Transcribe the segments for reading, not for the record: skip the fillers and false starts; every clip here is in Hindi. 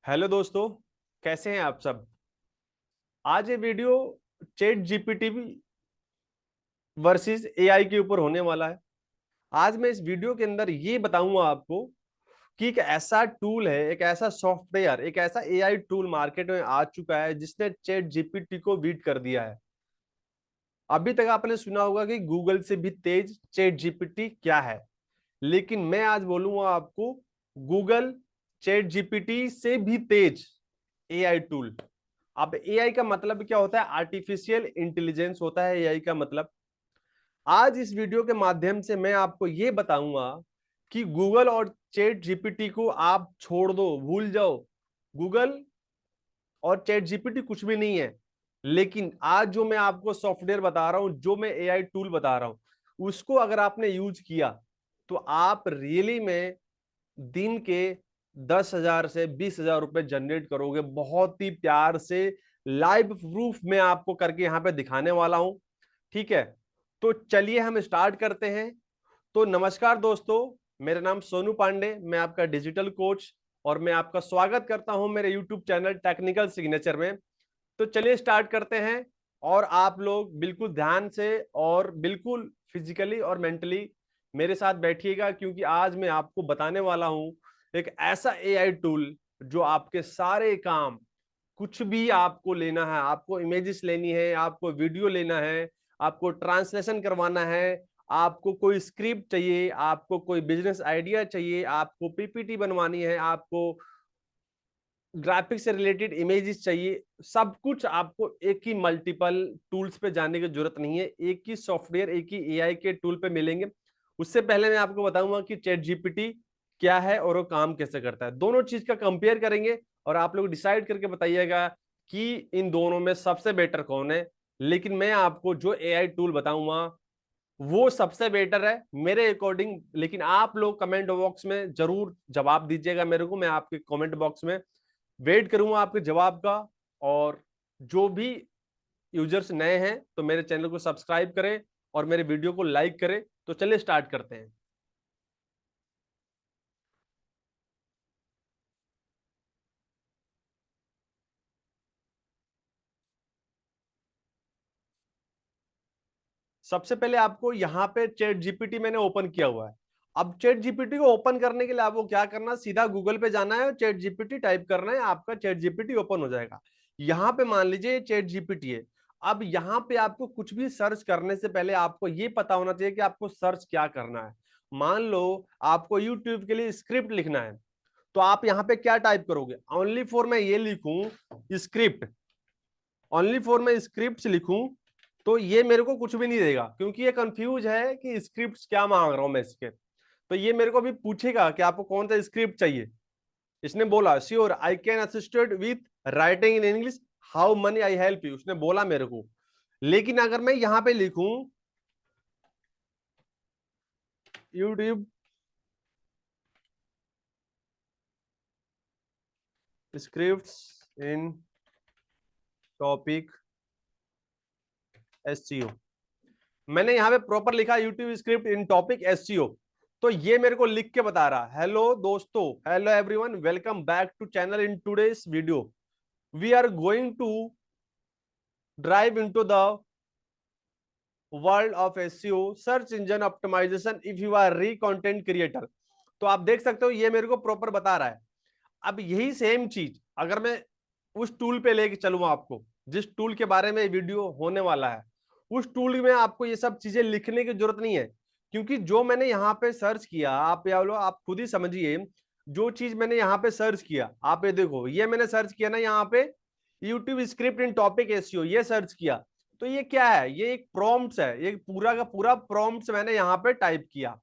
हेलो दोस्तों, कैसे हैं आप सब। आज ये video chat GPT versus AI के ऊपर होने वाला है। आज मैं इस वीडियो के अंदर ये बताऊंगा आपको कि एक ऐसा टूल है, एक ऐसा सॉफ्टवेयर, एक ऐसा एआई टूल मार्केट में आ चुका है जिसने चैट जीपीटी को बीट कर दिया है। अभी तक आपने सुना होगा कि गूगल से भी तेज चैट जीपीटी क्या है, लेकिन मैं आज बोलूंगा आपको गूगल चैट जीपीटी से भी तेज एआई टूल। अब एआई का मतलब क्या होता है? आर्टिफिशियल इंटेलिजेंस होता है एआई का मतलब। आज इस वीडियो के माध्यम से मैं आपको यह बताऊंगा कि गूगल और चैट जीपीटी को आप छोड़ दो, भूल जाओ। गूगल और चैट जीपीटी कुछ भी नहीं है, लेकिन आज जो मैं आपको सॉफ्टवेयर बता रहा हूं, जो मैं एआई टूल बता रहा हूं, उसको अगर आपने यूज किया तो आप रियली में दिन के 10,000 से 20,000 रुपए जनरेट करोगे। बहुत ही प्यार से लाइव प्रूफ मैं आपको करके यहां पे दिखाने वाला हूं। ठीक है, तो चलिए हम स्टार्ट करते हैं। तो नमस्कार दोस्तों, मेरा नाम सोनू पांडे, मैं आपका डिजिटल कोच, और मैं आपका स्वागत करता हूं मेरे यूट्यूब चैनल टेक्निकल सिग्नेचर में। तो चलिए स्टार्ट करते हैं। और आप लोग बिल्कुल ध्यान से और बिल्कुल फिजिकली और मेंटली मेरे साथ बैठिएगा, क्योंकि आज मैं आपको बताने वाला हूं एक ऐसा एआई टूल जो आपके सारे काम, कुछ भी आपको लेना है, आपको इमेजेस लेनी है, आपको वीडियो लेना है, आपको ट्रांसलेशन करवाना है, आपको कोई स्क्रिप्ट चाहिए, आपको कोई बिजनेस आइडिया चाहिए, आपको पीपीटी बनवानी है, आपको ग्राफिक्स से रिलेटेड इमेजेस चाहिए, सब कुछ आपको एक ही मल्टीपल टूल्स पे जाने की जरूरत नहीं है। एक ही सॉफ्टवेयर, एक ही एआई के टूल पे मिलेंगे। उससे पहले मैं आपको बताऊंगा कि चैट जीपीटी क्या है और वो काम कैसे करता है। दोनों चीज का कंपेयर करेंगे और आप लोग डिसाइड करके बताइएगा कि इन दोनों में सबसे बेटर कौन है। लेकिन मैं आपको जो एआई टूल बताऊंगा वो सबसे बेटर है मेरे अकॉर्डिंग। लेकिन आप लोग कमेंट बॉक्स में जरूर जवाब दीजिएगा मेरे को, मैं आपके कमेंट बॉक्स में वेट करूंगा आपके जवाब का। और जो भी यूजर्स नए हैं तो मेरे चैनल को सब्सक्राइब करें और मेरे वीडियो को लाइक करें। तो चलिए स्टार्ट करते हैं। सबसे पहले आपको यहाँ पे चैट जीपीटी मैंने ओपन किया हुआ है। अब चैट जीपीटी को ओपन करने के लिए आपको क्या करना, सीधा गूगल पे जाना है और चैट जीपीटी टाइप करना है, आपका चैट जीपीटी ओपन हो जाएगा। यहाँ पे मान लीजिए चैट जीपीटी है। अब यहाँ पे आपको कुछ भी सर्च करने से पहले आपको ये पता होना चाहिए कि आपको सर्च क्या करना है। मान लो आपको यूट्यूब के लिए स्क्रिप्ट लिखना है, तो आप यहाँ पे क्या टाइप करोगे? ओनली फॉर मैं ये लिखूं स्क्रिप्ट, ओनली फॉर मैं स्क्रिप्ट लिखूं, तो ये मेरे को कुछ भी नहीं देगा, क्योंकि ये कंफ्यूज है कि स्क्रिप्ट क्या मांग रहा हूं मैं इसके। तो ये मेरे को अभी पूछेगा कि आपको कौन सा स्क्रिप्ट चाहिए। इसने बोला sure I can assisted with writing in English, how money I help you, उसने बोला मेरे को। लेकिन अगर मैं यहां पे लिखूं यूट्यूब स्क्रिप्ट्स इन टॉपिक एसईओ, मैंने यहाँ पे प्रॉपर लिखा YouTube script in topic SEO, तो ये मेरे को लिख के बता रहा हेलो दोस्तों, hello everyone, welcome back to channel. In today's video we are going to drive into the world of SEO search engine optimisation if you are re content creator. तो आप देख सकते हो ये मेरे को प्रॉपर बता रहा है। अब यही सेम चीज अगर मैं उस टूल पे लेके चलूँ आपको, जिस टूल के बारे में वीडियो होने वाला है, उस टूल में आपको ये सब चीजें लिखने की जरूरत नहीं है। क्योंकि जो मैंने यहाँ पे सर्च किया, आप या लो आप खुद ही समझिए, जो चीज मैंने यहाँ पे सर्च किया, आप ये देखो, ये मैंने सर्च किया ना यहाँ पे YouTube script in topic SEO, ये सर्च किया। तो ये क्या है? ये एक प्रॉम्प्ट्स है, ये पूरा का पूरा प्रॉम्प्ट्स मैंने यहाँ पे टाइप किया।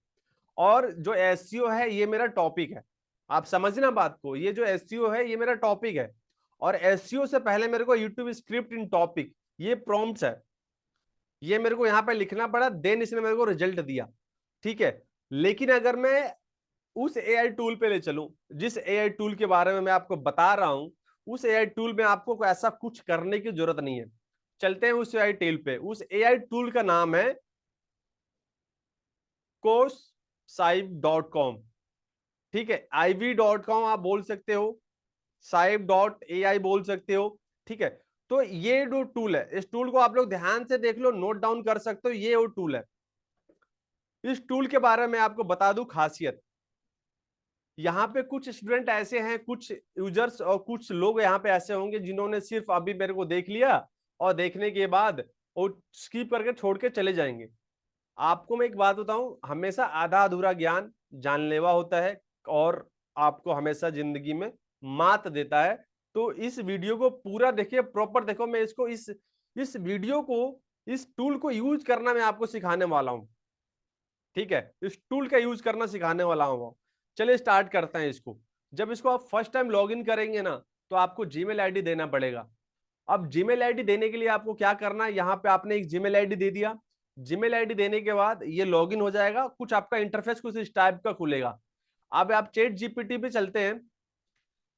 और जो एसईओ है ये मेरा टॉपिक है। आप समझना बात को, ये जो एसईओ है ये मेरा टॉपिक है। और एसईओ से पहले मेरे को यूट्यूब स्क्रिप्ट इन टॉपिक, ये प्रॉम्प्ट्स है, ये मेरे को यहाँ पे लिखना पड़ा, देन इसने मेरे को रिजल्ट दिया। ठीक है। लेकिन अगर मैं उस एआई टूल पे ले चलूं, जिस एआई टूल के बारे में मैं आपको बता रहा हूं, उस एआई टूल में आपको ऐसा कुछ करने की जरूरत नहीं है। चलते हैं उस एआई टूल पे। उस एआई टूल का नाम है कोर्स साइब.com। ठीक है, IV.com आप बोल सकते हो, साइब.ai बोल सकते हो। ठीक है, तो ये जो टूल है, इस टूल को आप लोग ध्यान से देख लो, नोट डाउन कर सकते हो, ये वो टूल है। इस टूल के बारे में आपको बता दूं खासियत, यहाँ पे कुछ स्टूडेंट ऐसे हैं, कुछ यूजर्स और कुछ लोग यहाँ पे ऐसे होंगे जिन्होंने सिर्फ अभी मेरे को देख लिया और देखने के बाद वो स्किप करके छोड़ के चले जाएंगे। आपको मैं एक बात बताऊं, हमेशा आधा अधूरा ज्ञान जानलेवा होता है और आपको हमेशा जिंदगी में मात देता है। तो इस वीडियो को पूरा देखिए, प्रॉपर देखो। मैं इसको इस वीडियो को, इस टूल को यूज करना मैं आपको सिखाने वाला हूं। ठीक है, इस टूल का यूज करना सिखाने वाला हूं। चलिए स्टार्ट करते हैं इसको। जब इसको आप फर्स्ट टाइम लॉग इन करेंगे ना, तो आपको जीमेल आईडी देना पड़ेगा। अब जीमेल आईडी देने के लिए आपको क्या करना है, यहाँ पे आपने एक जीमेल आईडी दे दिया। जीमेल आईडी देने के बाद ये लॉगिन हो जाएगा, कुछ आपका इंटरफेस कुछ इस टाइप का खुलेगा। अब आप चैट जीपीटी पे चलते हैं।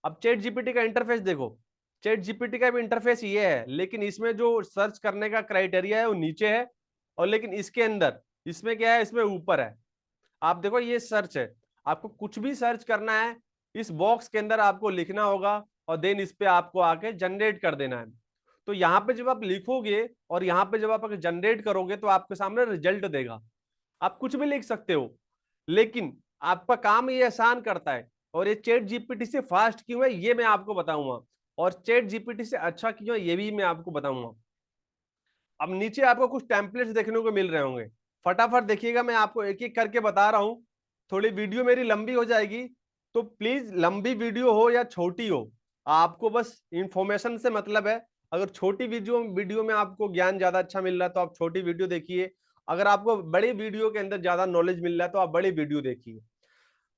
अब चैट जीपीटी का इंटरफेस देखो, चैट जीपीटी का भी इंटरफेस ये है, लेकिन इसमें जो सर्च करने का क्राइटेरिया है वो नीचे है, और लेकिन इसके अंदर, इसमें क्या है, इसमें ऊपर है। आप देखो ये सर्च है, आपको कुछ भी सर्च करना है, इस बॉक्स के अंदर आपको लिखना होगा और देन इस पे आपको आके जनरेट कर देना है। तो यहाँ पे जब आप लिखोगे और यहाँ पे जब आप जनरेट करोगे तो आपके सामने रिजल्ट देगा। आप कुछ भी लिख सकते हो, लेकिन आपका काम ये आसान करता है। और ये चैट जीपीटी से फास्ट क्यों है ये मैं आपको बताऊंगा, और चैट जीपीटी से अच्छा क्यों है ये भी मैं आपको बताऊंगा। अब नीचे आपको कुछ टेम्पलेट्स देखने को मिल रहे होंगे, फटाफट देखिएगा, मैं आपको एक एक करके बता रहा हूं। थोड़ी वीडियो मेरी लंबी हो जाएगी, तो प्लीज लंबी वीडियो हो या छोटी हो, आपको बस इंफॉर्मेशन से मतलब है। अगर छोटी वीडियो वीडियो में आपको ज्ञान ज्यादा अच्छा मिल रहा है तो आप छोटी वीडियो देखिए, अगर आपको बड़ी वीडियो के अंदर ज्यादा नॉलेज मिल रहा है तो आप बड़ी वीडियो देखिए।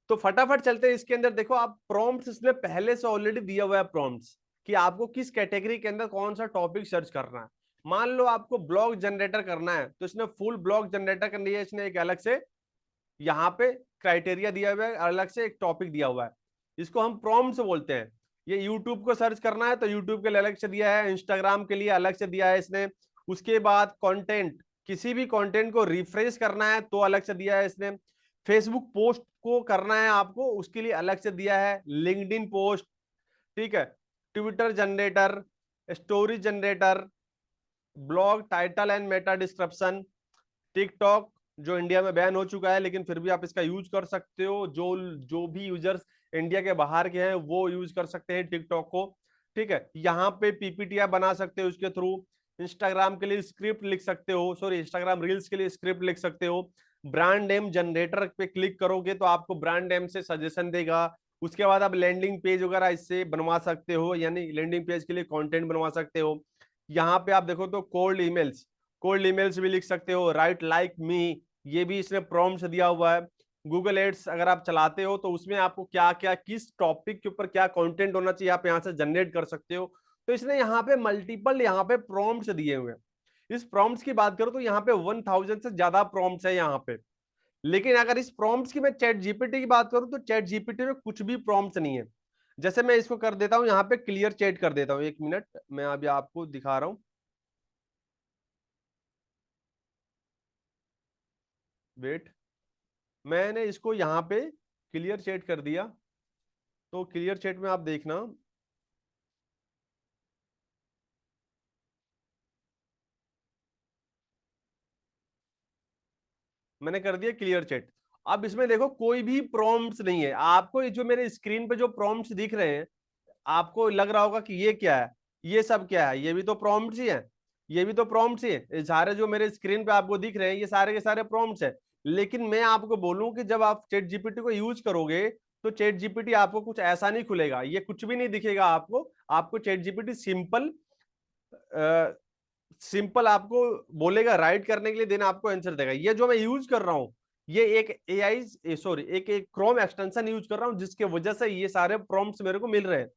तो फटाफट चलते हैं इसके अंदर। देखो आप प्रॉम्प्ट्स इसमें पहले से ऑलरेडी दिया हुआ है, प्रॉम्प्ट्स कि आपको किस कैटेगरी के अंदर कौन सा टॉपिक सर्च करना है। मान लो आपको ब्लॉग जनरेटर करना है, तो इसने फुल ब्लॉग जनरेटर करने लिए इसने एक अलग से यहाँ पे क्राइटेरिया दिया हुआ है, अलग से एक टॉपिक दिया हुआ है। इसको हम प्रॉम्प्ट्स बोलते हैं। ये यूट्यूब को सर्च करना है तो यूट्यूब के लिए अलग से दिया है, इंस्टाग्राम के लिए अलग से दिया है इसने। उसके बाद कंटेंट, किसी भी कंटेंट को रिफ्रेश करना है तो अलग से दिया है इसने। फेसबुक पोस्ट को करना है आपको, उसके लिए अलग से दिया है, लिंक्डइन पोस्ट। ठीक है, Twitter generator, story generator, blog title and Meta description, TikTok जो इंडिया में बैन हो चुका है लेकिन फिर भी आप इसका यूज कर सकते हो, जो जो भी यूजर्स इंडिया के बाहर के हैं वो यूज कर सकते हैं टिकटॉक को। ठीक है, यहाँ पे पीपीटी आप बना सकते हो उसके थ्रू। इंस्टाग्राम के लिए स्क्रिप्ट लिख सकते हो, सॉरी इंस्टाग्राम रील्स के लिए स्क्रिप्ट लिख सकते हो। ब्रांड नेम जनरेटर पे क्लिक करोगे तो आपको ब्रांड नेम से सजेशन देगा। उसके बाद आप लैंडिंग पेज वगैरह इससे बनवा सकते हो, यानी लैंडिंग पेज के लिए कंटेंट बनवा सकते हो। यहाँ पे आप देखो तो कोल्ड ईमेल्स भी लिख सकते हो, राइट लाइक मी, ये भी इसने प्रॉम्प्ट दिया हुआ है। गूगल एड्स अगर आप चलाते हो तो उसमें आपको क्या क्या, किस टॉपिक के ऊपर क्या कंटेंट होना चाहिए, आप यहाँ से जनरेट कर सकते हो। तो इसने यहाँ पे मल्टीपल यहाँ पे प्रॉम्प्ट्स दिए हुए हैं। इस प्रॉम्प्ट्स की बात करूं तो यहाँ पे 1000 से ज्यादा प्रॉम्प्ट्स है यहाँ पे। लेकिन अगर इस प्रॉम्प्ट्स की मैं चैट जीपीटी की बात करूं तो चैट जीपीटी में कुछ भी प्रॉम्प्ट्स नहीं है। जैसे मैं इसको कर देता हूं, यहाँ पे क्लियर चैट कर देता हूं, एक मिनट मैं अभी आपको दिखा रहा हूं, वेट। मैंने इसको यहाँ पे क्लियर चैट कर दिया, तो क्लियर चैट में आप देखना, मैंने कर दिया क्लियर चैट। अब इसमें देखो कोई भी प्रॉम्प्ट्स नहीं है। आपको ये जो मेरे स्क्रीन पे जो प्रॉम्प्ट्स दिख रहे हैं, आपको लग रहा होगा कि ये क्या है, ये सब क्या है, ये भी तो प्रॉम्प्ट्स ही है, ये भी तो प्रॉम्प्ट्स ही है। ये सारे जो मेरे स्क्रीन पे आपको दिख रहे हैं ये सारे के सारे प्रॉम्प्ट्स है। लेकिन मैं आपको बोलूं कि जब आप चैट जीपीटी को यूज करोगे तो चैट जीपीटी आपको कुछ ऐसा नहीं खुलेगा, ये कुछ भी नहीं दिखेगा आपको। आपको चैट जीपीटी सिंपल सिंपल आपको बोलेगा राइट करने के लिए, देना आपको आंसर देगा। ये जो मैं यूज कर रहा हूं, ये एक एआई सॉरी एक क्रोम एक्सटेंशन यूज कर रहा हूं, जिसके वजह से ये सारे प्रॉम्प्ट्स मेरे को मिल रहे हैं।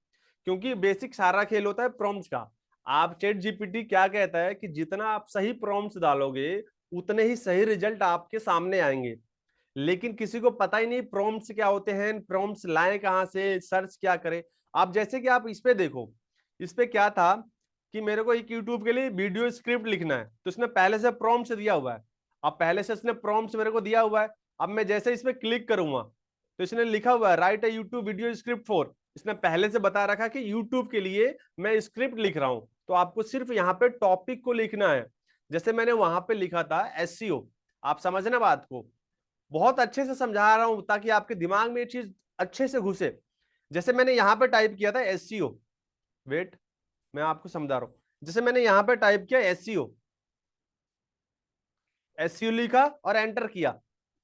क्योंकि बेसिक सारा खेल होता है प्रॉम्प्ट्स का। आप चैट जीपीटी क्या कहता है कि जितना आप सही प्रॉम्प्ट्स डालोगे उतने ही सही रिजल्ट आपके सामने आएंगे। लेकिन किसी को पता ही नहीं प्रॉम्प्ट्स क्या होते हैं, प्रॉम्प्ट्स लाए कहां से, सर्च क्या करें। आप जैसे कि आप इस पे देखो, इस पे क्या था कि मेरे को एक यूट्यूब के लिए वीडियो स्क्रिप्ट लिखना है, तो इसने पहले से प्रॉम्प्ट्स दिया हुआ है। अब पहले से इसने प्रॉम्प्ट्स मेरे को दिया हुआ है। अब मैं जैसे इस पे क्लिक करूंगा तो इसने लिखा हुआ है right A YouTube video script for, इसने पहले से बता रखा कि यूट्यूब के लिए मैं स्क्रिप्ट लिख रहा हूं, तो आपको सिर्फ यहाँ पे टॉपिक को लिखना है। जैसे मैंने वहां पे लिखा था एसईओ, आप समझना बात को, बहुत अच्छे से समझा रहा हूं ताकि आपके दिमाग में ये चीज अच्छे से घुसे। जैसे मैंने यहाँ पे टाइप किया था एसईओ, वेट मैं आपको समझा रहा हूं। जैसे मैंने यहाँ पे टाइप किया एसईओ, एसईओ लिखा और एंटर किया,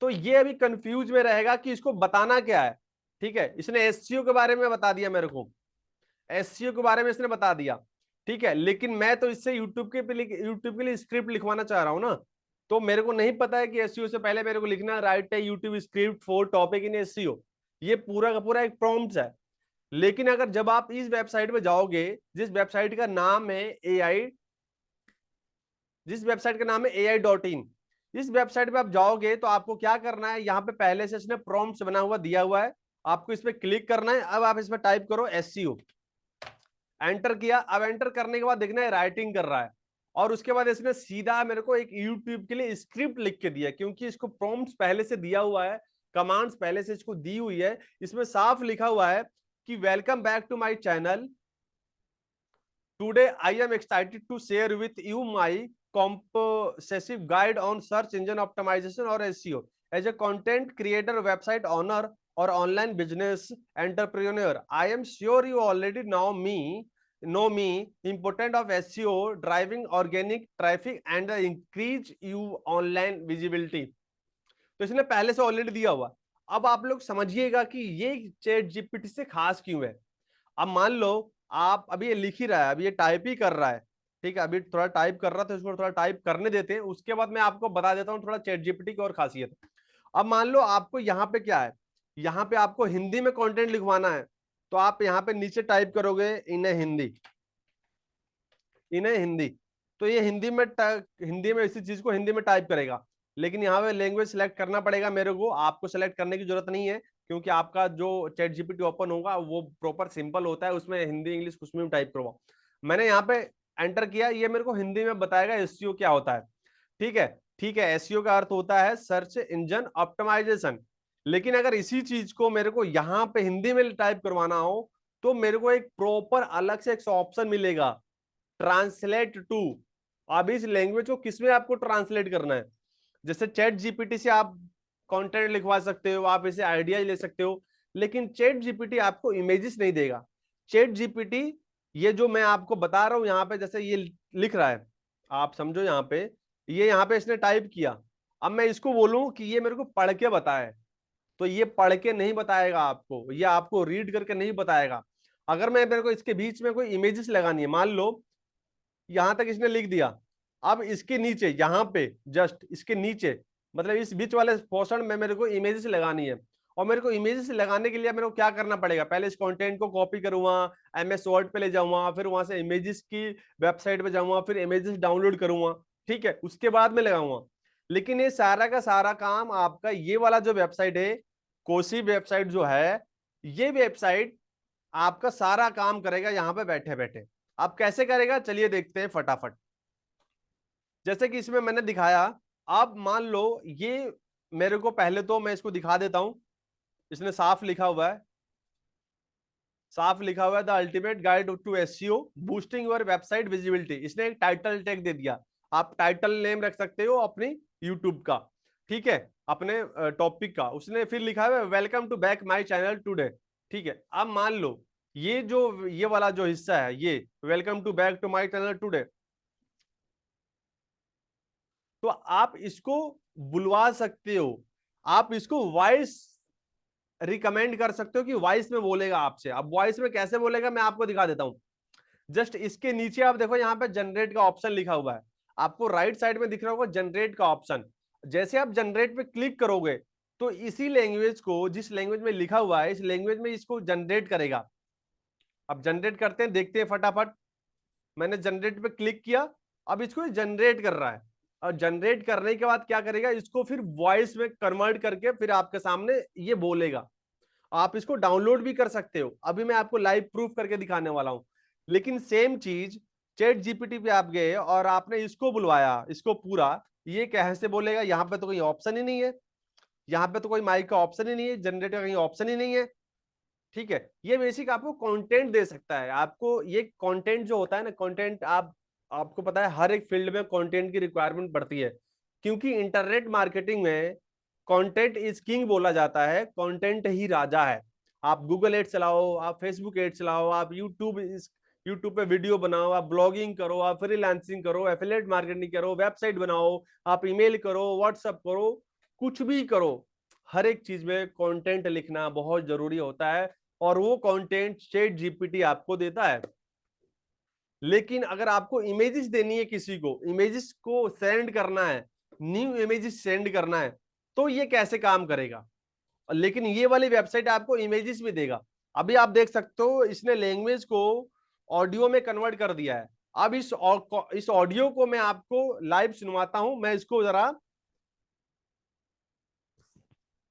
तो ये अभी कंफ्यूज में रहेगा कि इसको बताना क्या है। ठीक है, इसने एसईओ के बारे में बता दिया मेरे को, एसईओ के बारे में इसने बता दिया, ठीक है, लेकिन मैं तो इससे यूट्यूब के लिए स्क्रिप्ट लिखवाना चाह रहा हूं ना, तो मेरे को नहीं पता है कि एसईओ से पहले मेरे को लिखना राइट है YouTube script for topic in SEO. ये पूरा का पूरा एक प्रॉम्प्ट है। लेकिन अगर जब आप इस वेबसाइट पे जाओगे, जिस वेबसाइट का नाम है एआई, जिस वेबसाइट का नाम है AI.in, इस वेबसाइट पे आप जाओगे तो आपको क्या करना है, यहाँ पे पहले से इसने प्रॉम्प्ट्स बना हुआ दिया हुआ है, आपको इस पे क्लिक करना है। अब आप इसमें टाइप करो एसईओ, एंटर किया। अब एंटर करने के बाद देखना है राइटिंग कर रहा है, और उसके बाद इसने सीधा मेरे को एक यूट्यूब के लिए स्क्रिप्ट लिख के दिया, क्योंकि इसको प्रॉम्प्ट्स पहले से दिया हुआ है, कमांड्स पहले से इसको दी हुई है। इसमें साफ लिखा हुआ है कि welcome back to my channel, today I am excited to share with you my comprehensive guide on search engine optimization or SEO. As a content creator, website owner, or online business entrepreneur, I am sure you already know me important of SEO, driving organic traffic and increase you online visibility. तो इसने पहले से ऑलरेडी दिया हुआ। अब आप लोग समझिएगा कि ये चैट जीपीटी से खास क्यों है। अब मान लो आप अभी ये लिख ही रहा है, अभी ये टाइप ही कर रहा है, ठीक है, अभी थोड़ा टाइप कर रहा था, इसको थोड़ा टाइप करने देते हैं, उसके बाद मैं आपको बता देता हूँ थोड़ा चैट जीपीटी की और खासियत। अब मान लो आपको यहाँ पे क्या है, यहाँ पे आपको हिंदी में कंटेंट लिखवाना है, तो आप यहाँ पे नीचे टाइप करोगे इन्हें हिंदी, इन्हें हिंदी, तो ये हिंदी में इसी चीज को हिंदी में टाइप करेगा। लेकिन यहाँ पे लैंग्वेज सिलेक्ट करना पड़ेगा मेरे को, आपको सिलेक्ट करने की जरूरत नहीं है, क्योंकि आपका जो चैट जीपीटी ओपन होगा वो प्रॉपर सिंपल होता है, उसमें हिंदी इंग्लिश कुछ में टाइप करवाओ। मैंने यहाँ पे एंटर किया, ये मेरे को हिंदी में बताएगा एसईओ क्या होता है। ठीक है, ठीक है, एसईओ का अर्थ होता है सर्च इंजन ऑप्टिमाइजेशन। लेकिन अगर इसी चीज को मेरे को यहाँ पे हिंदी में टाइप करवाना हो, तो मेरे को एक प्रॉपर अलग से एक ऑप्शन मिलेगा, ट्रांसलेट टू। अब इस लैंग्वेज को किसमें आपको ट्रांसलेट करना है, जैसे चैट जीपीटी से आप कंटेंट लिखवा सकते हो, आप इसे आइडिया ले सकते हो, लेकिन चैट जीपीटी आपको इमेजेस नहीं देगा। चैट जीपीटी, ये जो मैं आपको बता रहा हूं यहाँ पे, जैसे ये लिख रहा है, आप समझो यहाँ पे, ये यहाँ पे इसने टाइप किया, अब मैं इसको बोलूं कि ये मेरे को पढ़ के बताए, तो ये पढ़ के नहीं बताएगा आपको, ये आपको रीड करके नहीं बताएगा। अगर मैं मेरे को इसके बीच में कोई इमेजेस लगानी है, मान लो यहां तक इसने लिख दिया, अब इसके नीचे यहाँ पे जस्ट इसके नीचे, मतलब इस बीच वाले पोर्शन में मेरे को इमेजेस लगानी है, और मेरे को इमेजेस लगाने के लिए मेरे को क्या करना पड़ेगा, पहले इस कंटेंट को कॉपी करूंगा, एमएस वर्ड पे ले जाऊंगा, फिर वहां से इमेजेस की वेबसाइट पे जाऊंगा, फिर इमेजेस डाउनलोड करूंगा, ठीक है, उसके बाद में लगाऊंगा। लेकिन ये सारा का सारा काम आपका ये वाला जो वेबसाइट है, कोसी वेबसाइट जो है, ये वेबसाइट आपका सारा काम करेगा यहाँ पे बैठे बैठे। आप कैसे करेगा, चलिए देखते हैं फटाफट। जैसे कि इसमें मैंने दिखाया, अब मान लो ये मेरे को, पहले तो मैं इसको दिखा देता हूं, इसने साफ लिखा हुआ है, साफ लिखा हुआ है the ultimate guide to SEO boosting your website visibility. इसने एक टाइटल टैग दे दिया, आप टाइटल नेम रख सकते हो अपनी यूट्यूब का, ठीक है, अपने टॉपिक का। उसने फिर लिखा है welcome to back my channel today, ठीक है। अब मान लो ये वाला जो हिस्सा है, ये welcome to back to my channel today, तो आप इसको बुलवा सकते हो, आप इसको वॉइस रिकमेंड कर सकते हो कि वॉइस में बोलेगा आपसे। अब वॉइस में कैसे बोलेगा मैं आपको दिखा देता हूं। जस्ट इसके नीचे आप देखो, यहाँ पे जनरेट का ऑप्शन लिखा हुआ है, आपको राइट साइड में दिख रहा होगा जनरेट का ऑप्शन। जैसे आप जनरेट पे क्लिक करोगे, तो इसी लैंग्वेज को, जिस लैंग्वेज में लिखा हुआ है, इस लैंग्वेज में इसको जनरेट करेगा। अब जनरेट करते हैं, देखते हैं फटाफट। मैंने जनरेट पे क्लिक किया, अब इसको जनरेट कर रहा है, और जनरेट करने के बाद क्या करेगा, इसको फिर वॉइस में कन्वर्ट करके फिर आपके सामने ये बोलेगा। आप इसको डाउनलोड भी कर सकते हो, अभी मैं आपको लाइव प्रूफ करके दिखाने वाला हूं। लेकिन सेम चीज चैट जीपीटी पे आप गए और आपने इसको बुलवाया, इसको पूरा, ये कैसे बोलेगा, यहाँ पे तो कोई ऑप्शन ही नहीं है, यहाँ पे तो कोई माइक का ऑप्शन ही नहीं है, जनरेटर का कहीं ऑप्शन ही नहीं है। ठीक है, ये बेसिक आपको कंटेंट दे सकता है। आपको ये कंटेंट जो होता है ना, कंटेंट आपको पता है हर एक फील्ड में कंटेंट की रिक्वायरमेंट पड़ती है, क्योंकि इंटरनेट मार्केटिंग में कंटेंट इज किंग बोला जाता है, कंटेंट ही राजा है। आप गूगल एड चलाओ, आप फेसबुक एड चलाओ, आप यूट्यूब पे वीडियो बनाओ, आप ब्लॉगिंग करो, आप फ्रीलांसिंग करो, एफिलिएट मार्केटिंग करो, वेबसाइट बनाओ, आप ईमेल करो, व्हाट्सएप करो, कुछ भी करो, हर एक चीज में कंटेंट लिखना बहुत जरूरी होता है। और वो कंटेंट चैट जीपीटी आपको देता है। लेकिन अगर आपको इमेजेस देनी है, किसी को इमेजेस को सेंड करना है, न्यू इमेजेस सेंड करना है, तो ये कैसे काम करेगा? लेकिन ये वाली वेबसाइट आपको इमेजेस भी देगा। अभी आप देख सकते हो इसने लैंग्वेज को ऑडियो में कन्वर्ट कर दिया है। अब इस ऑडियो को मैं आपको लाइव सुनवाता हूं। मैं इसको जरा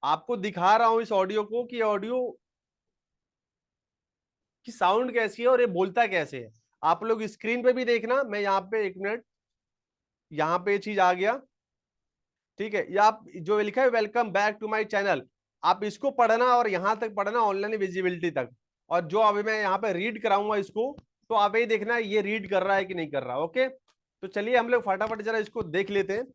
आपको दिखा रहा हूं, इस ऑडियो को, कि ऑडियो की साउंड कैसी है और ये बोलता कैसे है। आप लोग स्क्रीन पे भी देखना। मैं यहाँ पे एक मिनट, यहाँ पे ये चीज आ गया, ठीक है। ये आप जो लिखा है welcome back to my channel, आप इसको पढ़ना और यहां तक पढ़ना, ऑनलाइन विजिबिलिटी तक। और जो अभी मैं यहाँ पे रीड कराऊंगा इसको, तो आप ये देखना ये रीड कर रहा है कि नहीं कर रहा। ओके, तो चलिए हम लोग फटाफट जरा इसको देख लेते हैं।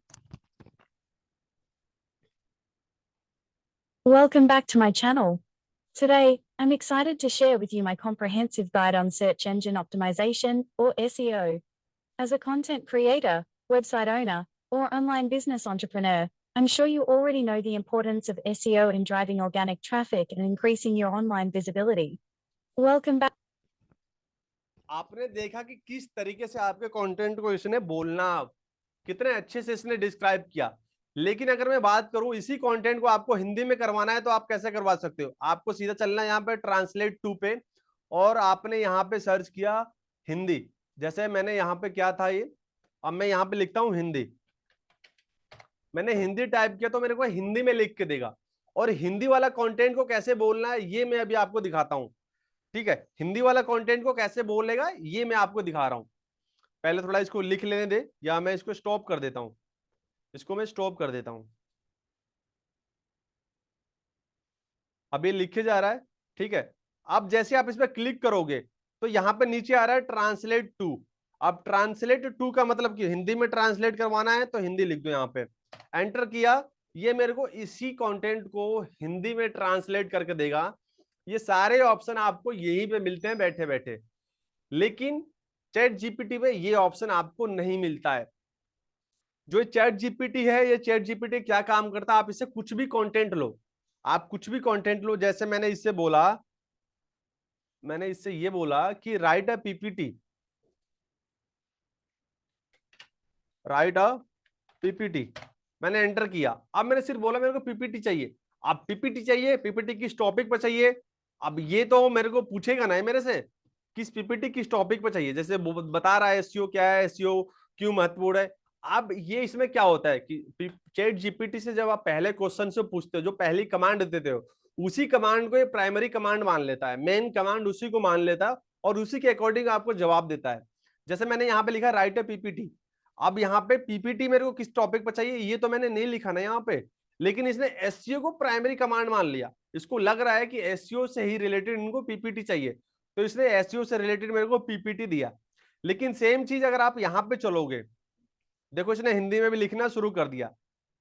Welcome back to my channel. Today, I'm excited to share with you my comprehensive guide on search engine optimization, or SEO. As a content creator, website owner, or online business entrepreneur, I'm sure you already know the importance of SEO in driving organic traffic and increasing your online visibility. Welcome back. आपने देखा कि किस तरीके से आपके कंटेंट को इसने बोलना, कितने अच्छे से इसने डिस्क्राइब किया। लेकिन अगर मैं बात करूं इसी कंटेंट को आपको हिंदी में करवाना है, तो आप कैसे करवा सकते हो? आपको सीधा चलना है यहाँ पे ट्रांसलेट टू पे, और आपने यहाँ पे सर्च किया हिंदी। जैसे मैंने यहाँ पे क्या था ये, अब मैं यहाँ पे लिखता हूँ हिंदी। मैंने हिंदी टाइप किया तो मेरे को हिंदी में लिख के देगा। और हिंदी वाला कंटेंट को कैसे बोलना है ये मैं अभी आपको दिखाता हूँ। ठीक है, हिंदी वाला कंटेंट को कैसे बोलेगा ये मैं आपको दिखा रहा हूँ। पहले थोड़ा इसको लिख लेने दे, या मैं इसको स्टॉप कर देता हूं। इसको मैं स्टॉप कर देता हूं। अब ये लिखे जा रहा है, ठीक है। अब जैसे आप इस पर क्लिक करोगे तो यहां पे नीचे आ रहा है ट्रांसलेट टू। अब ट्रांसलेट टू का मतलब कि हिंदी में ट्रांसलेट करवाना है, तो हिंदी लिख दो यहाँ पे। एंटर किया, ये मेरे को इसी कंटेंट को हिंदी में ट्रांसलेट करके देगा। ये सारे ऑप्शन आपको यहीं पे मिलते हैं बैठे बैठे, लेकिन चैट जीपीटी में ये ऑप्शन आपको नहीं मिलता है। जो चैट जीपीटी है, ये चैट जीपीटी क्या काम करता है, आप इससे कुछ भी कंटेंट लो, आप कुछ भी कंटेंट लो। जैसे मैंने इससे बोला, मैंने इससे ये बोला कि right a PPT, right a PPT. मैंने एंटर किया। अब मैंने सिर्फ बोला मेरे को पीपीटी चाहिए। अब पीपीटी चाहिए, पीपीटी किस टॉपिक पर चाहिए? अब ये तो मेरे को पूछेगा ना मेरे से, किस पीपीटी किस टॉपिक पर चाहिए। जैसे बता रहा है एसईओ क्या है, एसईओ क्यों महत्वपूर्ण है। अब ये इसमें क्या होता है कि चैट जीपीटी से जब आप पहले क्वेश्चन से पूछते हो, जो पहली कमांड देते हो, उसी कमांड को ये प्राइमरी कमांड मान लेता है, मेन कमांड उसी को मान लेता है, और उसी के अकॉर्डिंग आपको जवाब देता है। जैसे मैंने यहाँ पे लिखा राइट ए पीपीटी। अब यहाँ पे पीपीटी मेरे को किस टॉपिक पर चाहिए ये तो मैंने नहीं लिखा ना यहाँ पे, लेकिन इसने एसईओ को प्राइमरी कमांड मान लिया। इसको लग रहा है कि एसईओ से ही रिलेटेड इनको पीपीटी चाहिए, तो इसने एसईओ से रिलेटेड मेरे को पीपीटी दिया। लेकिन सेम चीज अगर आप यहाँ पे चलोगे, देखो इसने हिंदी में भी लिखना शुरू कर दिया,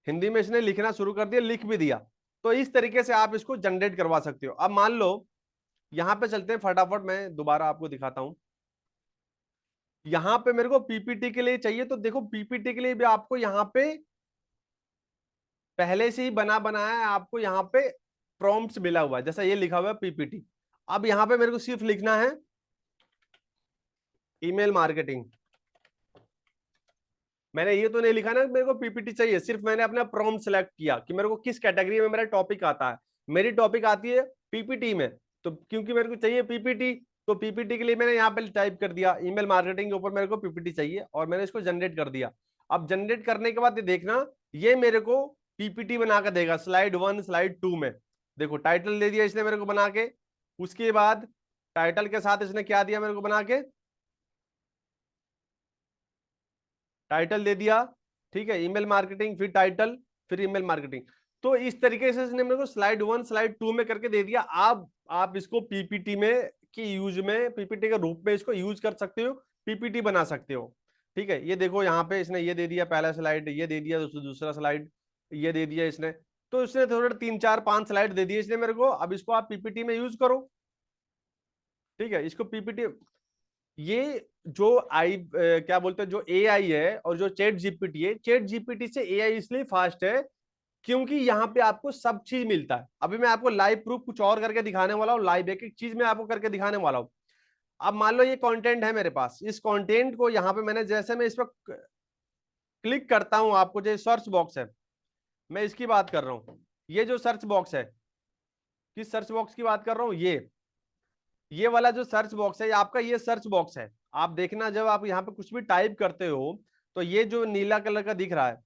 हिंदी में इसने लिखना शुरू कर दिया, लिख भी दिया। तो इस तरीके से आप इसको जनरेट करवा सकते हो। अब मान लो यहाँ पे चलते हैं फटाफट, मैं दोबारा आपको दिखाता हूं। यहाँ पे मेरे को पीपीटी के लिए चाहिए, तो देखो पीपीटी के लिए भी आपको यहाँ पे पहले से ही बना बनाया है, आपको यहाँ पे प्रॉम्प्ट्स मिला हुआ है, जैसा ये लिखा हुआ है पीपीटी। अब यहाँ पे मेरे को सिर्फ लिखना है ईमेल मार्केटिंग। मैंने ये तो नहीं लिखा ना मेरे को पीपीटी चाहिए, सिर्फ मैंने अपना प्रॉम्प्ट सेलेक्ट किया कि मेरे को किस कैटेगरी में मेरा टॉपिक आता है। मेरी टॉपिक आती है पीपीटी में, तो क्योंकि मेरे को चाहिए पीपीटी, तो पीपीटी के लिए मैंने यहाँ पे टाइप कर दिया ईमेल मार्केटिंग के ऊपर मेरे को पीपीटी चाहिए, और मैंने इसको जनरेट कर दिया। अब जनरेट करने के बाद देखना, ये मेरे को पीपीटी बना कर देगा स्लाइड 1 स्लाइड 2 में। देखो टाइटल दे दिया इसने मेरे को बना के, उसके बाद टाइटल के साथ इसने क्या दिया मेरे को बना के, टाइटल दे दिया, ठीक है, ईमेल मार्केटिंग, फिर टाइटल, फिर ईमेल मार्केटिंग। तो इस तरीके से इसने मेरे को स्लाइड 1 स्लाइड 2 में करके दे दिया। आप आप इसको पीपीटी में की यूज में, पीपीटी के रूप में इसको यूज कर सकते हो, पीपीटी बना सकते हो। ठीक है, ये देखो यहाँ पे इसने ये दे दिया पहला स्लाइड, ये दे दिया दूसरा स्लाइड, ये दे दिया इसने, तो इसने थोड़ा 3 4 5 स्लाइड दे दिए इसने मेरे को। अब इसको आप पीपीटी में यूज करो। ठीक है, इसको पीपीटी, ये जो क्या बोलते हैं, जो एआई है और जो चैट जीपीटी है, चैट जीपीटी से एआई इसलिए फास्ट है क्योंकि यहाँ पे आपको सब चीज मिलता है। अभी मैं आपको लाइव प्रूफ कुछ और करके दिखाने वाला हूँ, लाइव एक एक चीज मैं आपको करके दिखाने वाला हूँ। अब मान लो ये कंटेंट है मेरे पास, इस कंटेंट को यहाँ पे मैंने, जैसे मैं इस पर क्लिक करता हूं, आपको जो सर्च बॉक्स है, मैं इसकी बात कर रहा हूं, ये जो सर्च बॉक्स है, किस सर्च बॉक्स की बात कर रहा हूं, ये वाला जो सर्च बॉक्स है, ये आपका ये सर्च बॉक्स है। आप देखना जब आप यहाँ पे कुछ भी टाइप करते हो तो ये जो नीला कलर का दिख रहा है,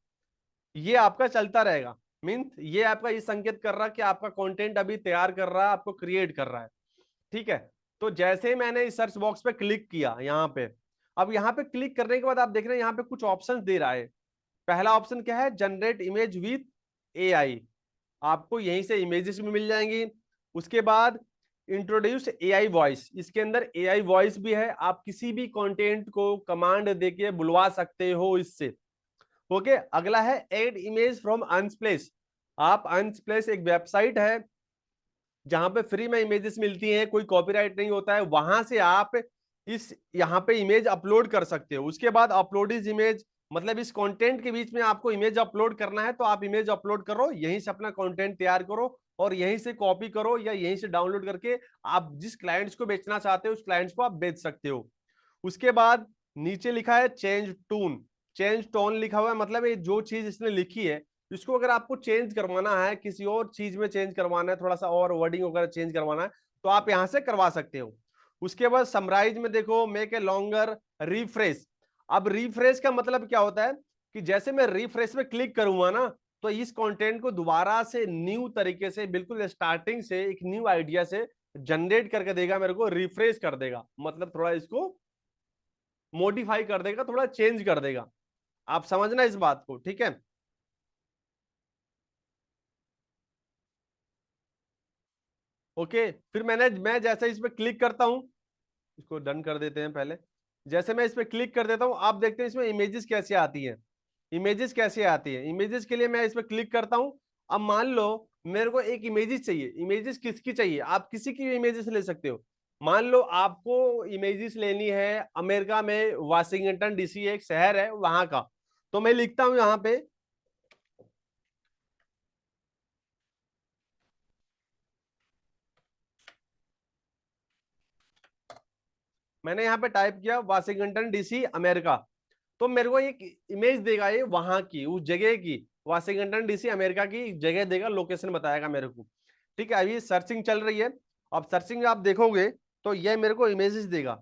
ये आपका चलता रहेगा। मीन्स ये आपका ये संकेत कर रहा है कि आपका कंटेंट अभी तैयार कर रहा है, आपको क्रिएट कर रहा है। ठीक है, तो जैसे ही मैंने इस सर्च बॉक्स पे क्लिक किया यहाँ पे, अब यहाँ पे क्लिक करने के बाद आप देख रहे हैं यहाँ पे कुछ ऑप्शंस दे रहा है। पहला ऑप्शन क्या है, जनरेट इमेज विथ एआई, आपको यहीं से इमेजेस भी मिल जाएंगी। उसके बाद इंट्रोड्यूस एआई वॉइस, इसके अंदर एआई वॉइस भी है, आप किसी भी कंटेंट को कमांड देके बुलवा सकते हो इससे। ओके, अगला है एड इमेज फ्रॉम अनस्प्लेस, आप अनस्प्लेस एक वेबसाइट है जहां पे फ्री में इमेजेस मिलती हैं, कोई कॉपीराइट नहीं होता है, वहां से आप इस यहाँ पे इमेज अपलोड कर सकते हो। उसके बाद अपलोड इज इमेज, मतलब इस कंटेंट के बीच में आपको इमेज अपलोड करना है तो आप इमेज अपलोड करो, यहीं से अपना कंटेंट तैयार करो और यहीं से कॉपी करो या यहीं से डाउनलोड करके आप जिस क्लाइंट्स को बेचना चाहते हो उस क्लाइंट्स को आप बेच सकते हो। उसके बाद नीचे लिखा है चेंज टून, चेंज टोन लिखा हुआ है, मतलब ये जो चीज इसने लिखी है इसको अगर आपको चेंज करवाना है, किसी और चीज में चेंज करवाना है, थोड़ा सा और वर्डिंग वगैरह चेंज करवाना है तो आप यहां से करवा सकते हो। उसके बाद समराइज में देखो मेक ए लॉन्गर रिफ्रेश, अब रिफ्रेश का मतलब क्या होता है कि जैसे मैं रिफ्रेश में क्लिक करूंगा ना तो इस कंटेंट को दोबारा से न्यू तरीके से, बिल्कुल स्टार्टिंग से एक न्यू आइडिया से जनरेट करके देगा, मेरे को रिफ्रेश कर देगा, मतलब थोड़ा इसको मॉडिफाई कर देगा, थोड़ा चेंज कर देगा। आप समझना इस बात को, ठीक है। ओके, फिर मैं जैसे इस पे क्लिक करता हूं, इसको डन कर देते हैं पहले। जैसे मैं इस पे क्लिक कर देता हूं, आप देखते हैं इसमें इमेजेस कैसे आती है, इमेजेस कैसे आती है। इमेजेस के लिए मैं इस पे क्लिक करता हूं। अब मान लो मेरे को एक इमेजेस चाहिए, इमेजेस किसकी चाहिए, आप किसी की इमेजेस ले सकते हो। मान लो आपको इमेजेस लेनी है अमेरिका में, वाशिंगटन डीसी एक शहर है वहां का, तो मैं लिखता हूं यहाँ पे, मैंने यहाँ पे टाइप किया वाशिंगटन डीसी अमेरिका, तो मेरे को एक इमेज देगा ये वहां की, उस जगह की, वाशिंगटन डीसी अमेरिका की जगह देगा, लोकेशन बताएगा मेरे को। ठीक है, अभी सर्चिंग चल रही है, अब सर्चिंग आप देखोगे तो ये मेरे को इमेजेस देगा।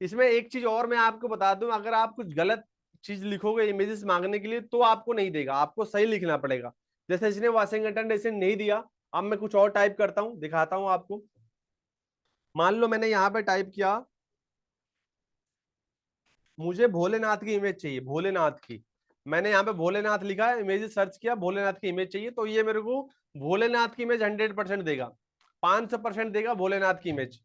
इसमें एक चीज और मैं आपको बता दूं, अगर आप कुछ गलत चीज लिखोगे इमेजेस मांगने के लिए तो आपको नहीं देगा, आपको सही लिखना पड़ेगा। जैसे इसने वाशिंगटन डीसी नहीं दिया, अब मैं कुछ और टाइप करता हूं, दिखाता हूं आपको। मान लो मैंने यहाँ पे टाइप किया, मुझे भोलेनाथ की इमेज चाहिए, भोलेनाथ की, मैंने यहाँ पे भोलेनाथ लिखा है, इमेज सर्च किया, भोलेनाथ की इमेज चाहिए, तो ये मेरे को भोलेनाथ की इमेज 100% देगा, 500% देगा भोलेनाथ की इमेज।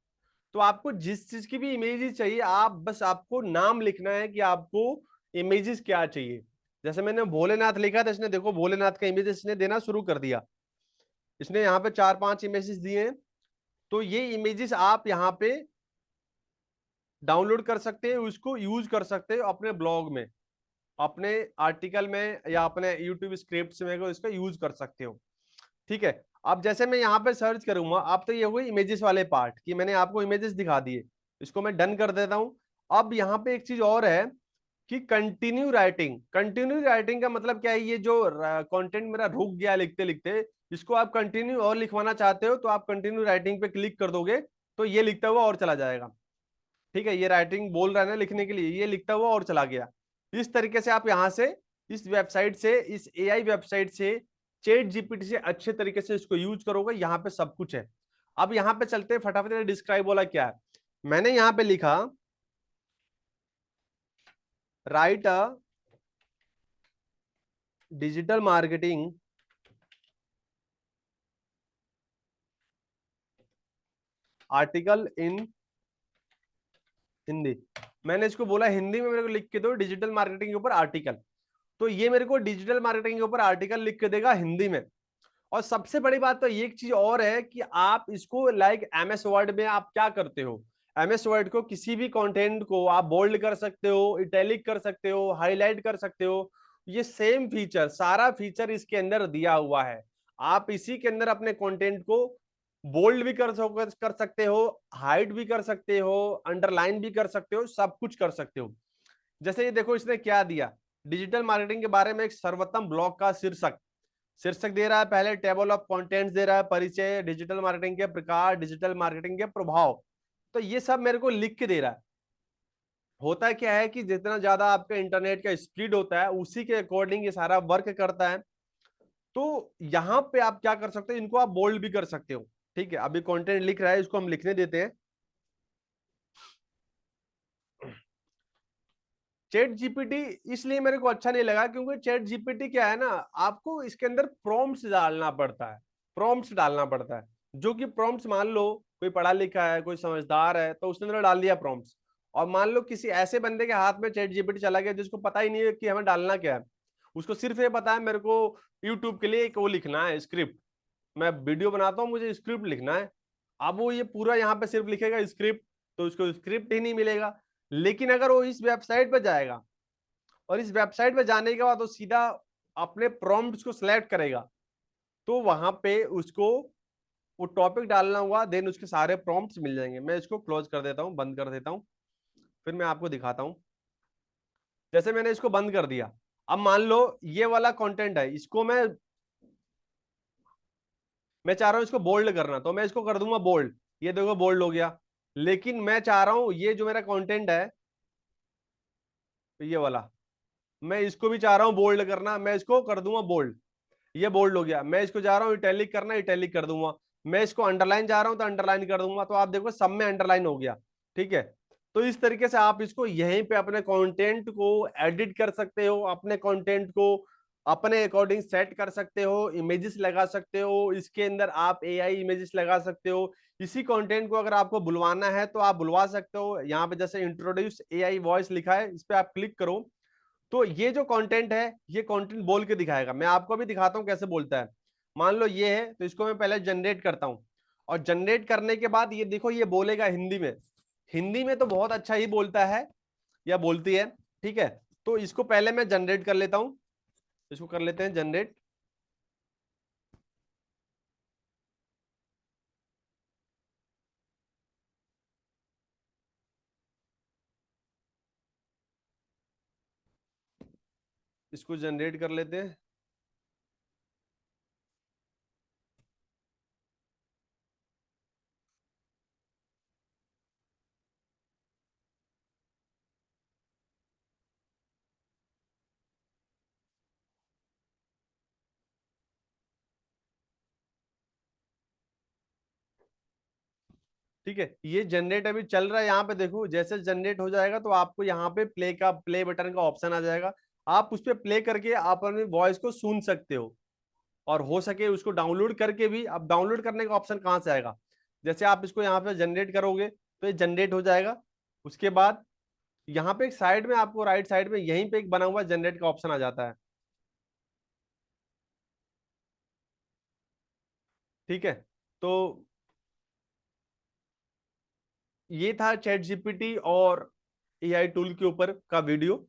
तो आपको जिस चीज की भी इमेजेस चाहिए, आप बस आपको नाम लिखना है कि आपको इमेजेस क्या चाहिए। जैसे मैंने भोलेनाथ लिखा था, इसने देखो भोलेनाथ का इमेज इसने देना शुरू कर दिया, इसने यहाँ पे 4 5 इमेजेस दिए हैं। तो ये इमेजेस आप यहाँ पे डाउनलोड कर सकते हैं, उसको यूज कर सकते हो अपने ब्लॉग में, अपने आर्टिकल में या अपने यूट्यूब स्क्रिप्ट में को इसका यूज कर सकते हो। ठीक है, अब जैसे मैं यहाँ पे सर्च करूंगा, अब तो ये हुई इमेजेस वाले पार्ट कि मैंने आपको इमेजेस दिखा दिए, इसको मैं डन कर देता हूं। अब यहाँ पे एक चीज और है कि कंटिन्यू राइटिंग, कंटिन्यू राइटिंग का मतलब क्या है, ये जो कंटेंट मेरा रुक गया लिखते लिखते, इसको आप कंटिन्यू और लिखवाना चाहते हो तो आप कंटिन्यू राइटिंग पे क्लिक कर दोगे तो ये लिखता हुआ और चला जाएगा। ठीक है, ये राइटिंग बोल रहा है ना लिखने के लिए, ये लिखता हुआ और चला गया। इस तरीके से आप यहाँ से, इस वेबसाइट से, इस एआई वेबसाइट से, चैट जीपीटी से अच्छे तरीके से इसको यूज करोगे, यहाँ पे सब कुछ है। अब यहाँ पे चलते हैं फटाफट, डिस्क्राइब वाला क्या है। मैंने यहाँ पे लिखा right a digital marketing article in Hindi. मैंने इसको बोला हिंदी में मेरे को लिख के दो डिजिटल मार्केटिंग के ऊपर आर्टिकल, तो ये मेरे को डिजिटल मार्केटिंग के ऊपर आर्टिकल लिख के देगा हिंदी में। और सबसे बड़ी बात तो ये एक चीज और है कि आप इसको लाइक एमएस वर्ड में आप क्या करते हो, एमएस वर्ड को किसी भी कंटेंट को आप बोल्ड कर सकते हो, इटैलिक कर सकते हो, हाईलाइट कर सकते हो। ये सेम फीचर, सारा फीचर इसके अंदर दिया हुआ है। आप इसी के अंदर अपने कंटेंट को बोल्ड भी कर सकते हो, हाइड भी कर सकते हो, अंडरलाइन भी कर सकते हो, सब कुछ कर सकते हो। जैसे ये देखो इसने क्या दिया, डिजिटल मार्केटिंग के बारे में एक सर्वोत्तम ब्लॉग का शीर्षक, शीर्षक दे रहा है, पहले टेबल ऑफ कंटेंट्स दे रहा है, परिचय, डिजिटल मार्केटिंग के प्रकार, डिजिटल मार्केटिंग के प्रभाव। तो ये सब मेरे को लिख के दे रहा है। होता क्या है कि जितना ज्यादा आपका इंटरनेट का स्पीड होता है उसी के अकॉर्डिंग ये सारा वर्क करता है। तो यहाँ पे आप क्या कर सकते हो, इनको आप बोल्ड भी कर सकते हो। ठीक है, अभी कंटेंट लिख रहा है, इसको हम लिखने देते हैं। चैट जीपीटी इसलिए मेरे को अच्छा नहीं लगा क्योंकि चैट जीपीटी क्या है ना, आपको इसके अंदर प्रॉम्प्ट्स डालना पड़ता है, प्रॉम्प्ट्स डालना पड़ता है। जो कि प्रॉम्प्ट्स मान लो कोई पढ़ा लिखा है, कोई समझदार है, तो उसने अंदर डाल दिया प्रॉम्प्ट्स। और मान लो किसी ऐसे बंदे के हाथ में चैट जीपीटी चला गया जिसको पता ही नहीं है कि हमें डालना क्या है, उसको सिर्फ ये पता है मेरे को यूट्यूब के लिए एक वो लिखना है स्क्रिप्ट, मैं वीडियो बनाता हूँ मुझे स्क्रिप्ट लिखना है। अब वो ये पूरा यहाँ पे सिर्फ लिखेगा स्क्रिप्ट, तो उसको स्क्रिप्ट ही नहीं मिलेगा। लेकिन अगर वो इस वेबसाइट पे जाएगा और इस वेबसाइट पे जाने के बाद वो सीधा अपने प्रॉम्प्ट्स को सिलेक्ट करेगा, तो वहां पे उसको वो टॉपिक डालना हुआ, देन उसके सारे प्रॉम्प्ट्स मिल जाएंगे। मैं इसको क्लोज कर देता हूँ, बंद कर देता हूँ, फिर मैं आपको दिखाता हूँ। जैसे मैंने इसको बंद कर दिया, अब मान लो ये वाला कंटेंट है, इसको मैं चाह रहा हूं इसको बोल्ड करना, तो मैं इसको कर दूंगा बोल्ड, ये देखो बोल्ड हो गया। लेकिन मैं चाह रहा हूं ये जो मेरा कंटेंट है ये वाला, मैं इसको भी चाह रहा हूं बोल्ड करना, मैं इसको कर दूंगा बोल्ड, ये बोल्ड हो गया। मैं इसको जा रहा हूँ इटैलिक करना, इटैलिक कर दूंगा। मैं इसको अंडरलाइन जा रहा हूं तो अंडरलाइन कर दूंगा, तो आप देखो सब में अंडरलाइन हो गया। ठीक है, तो इस तरीके से आप इसको यहीं पे अपने कंटेंट को एडिट कर सकते हो, अपने कंटेंट को अपने अकॉर्डिंग सेट कर सकते हो, इमेजेस लगा सकते हो, इसके अंदर आप एआई इमेजेस लगा सकते हो। इसी कंटेंट को अगर आपको बुलवाना है तो आप बुलवा सकते हो। यहाँ पे जैसे इंट्रोड्यूस एआई वॉइस लिखा है, इस पे आप क्लिक करो, तो ये जो कंटेंट है ये कंटेंट बोल के दिखाएगा। मैं आपको भी दिखाता हूं कैसे बोलता है। मान लो ये है, तो इसको मैं पहले जनरेट करता हूं, और जनरेट करने के बाद ये देखो ये बोलेगा हिंदी में। हिंदी में तो बहुत अच्छा ही बोलता है या बोलती है। ठीक है, तो इसको पहले मैं जनरेट कर लेता हूं, इसको कर लेते हैं जनरेट। इसको जनरेट कर लेते हैं। ठीक है, ये जनरेट अभी चल रहा है। यहाँ पे देखो जैसे जनरेट हो जाएगा तो आपको यहाँ पे प्ले बटन का ऑप्शन आ जाएगा। आप उस पर प्ले करके आप अपनी वॉइस को सुन सकते हो, और हो सके उसको डाउनलोड करके भी। अब डाउनलोड करने का ऑप्शन कहाँ से आएगा, जैसे आप इसको यहाँ पे जनरेट करोगे तो ये जनरेट हो जाएगा। उसके बाद यहाँ पे एक साइड में आपको राइट साइड में यहीं पे एक बना हुआ जनरेट का ऑप्शन आ जाता है। ठीक है, तो ये था चैट जीपीटी और एआई टूल के ऊपर का वीडियो।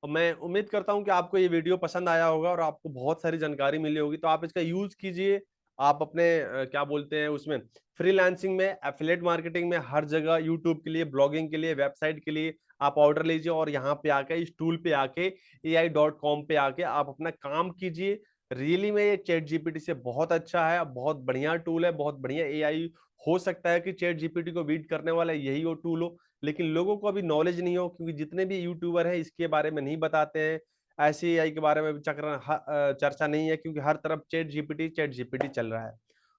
और मैं उम्मीद करता हूं कि आपको ये वीडियो पसंद आया होगा और आपको बहुत सारी जानकारी मिली होगी। तो आप इसका यूज कीजिए, आप अपने क्या बोलते हैं उसमें, फ्रीलांसिंग में, एफिलिएट मार्केटिंग में, हर जगह, यूट्यूब के लिए, ब्लॉगिंग के लिए, वेबसाइट के लिए आप ऑर्डर लीजिए, और यहाँ पे आके इस टूल पे आके AI.com पे आके आप अपना काम कीजिए। रियली में ये चैट जीपीटी से बहुत अच्छा है, बहुत बढ़िया टूल है, बहुत बढ़िया एआई। हो सकता है कि चैट जीपीटी को बीट करने वाला यही वो टूल हो, लेकिन लोगों को अभी नॉलेज नहीं हो, क्योंकि जितने भी यूट्यूबर हैं इसके बारे में नहीं बताते हैं। ऐसे एआई के बारे में चर्चा नहीं है, क्योंकि हर तरफ चैट जीपीटी चल रहा है।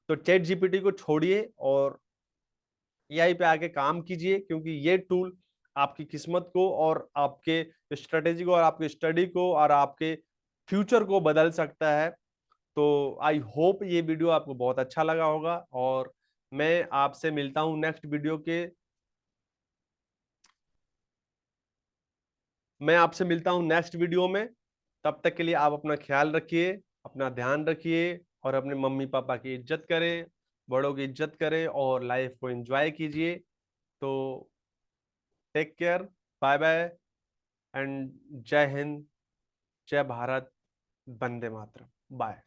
तो चैट जीपीटी को छोड़िए और एआई पे आके काम कीजिए, क्योंकि ये टूल आपकी किस्मत को और आपके स्ट्रेटेजी को और आपके स्टडी को और आपके फ्यूचर को बदल सकता है। तो आई होप ये वीडियो आपको बहुत अच्छा लगा होगा, और मैं आपसे मिलता हूं नेक्स्ट वीडियो के मैं आपसे मिलता हूं नेक्स्ट वीडियो में। तब तक के लिए आप अपना ख्याल रखिए, अपना ध्यान रखिए और अपने मम्मी पापा की इज्जत करें, बड़ों की इज्जत करें और लाइफ को एंजॉय कीजिए। तो take care, bye bye and जय हिंद, जय भारत, वंदे मातरम, बाय।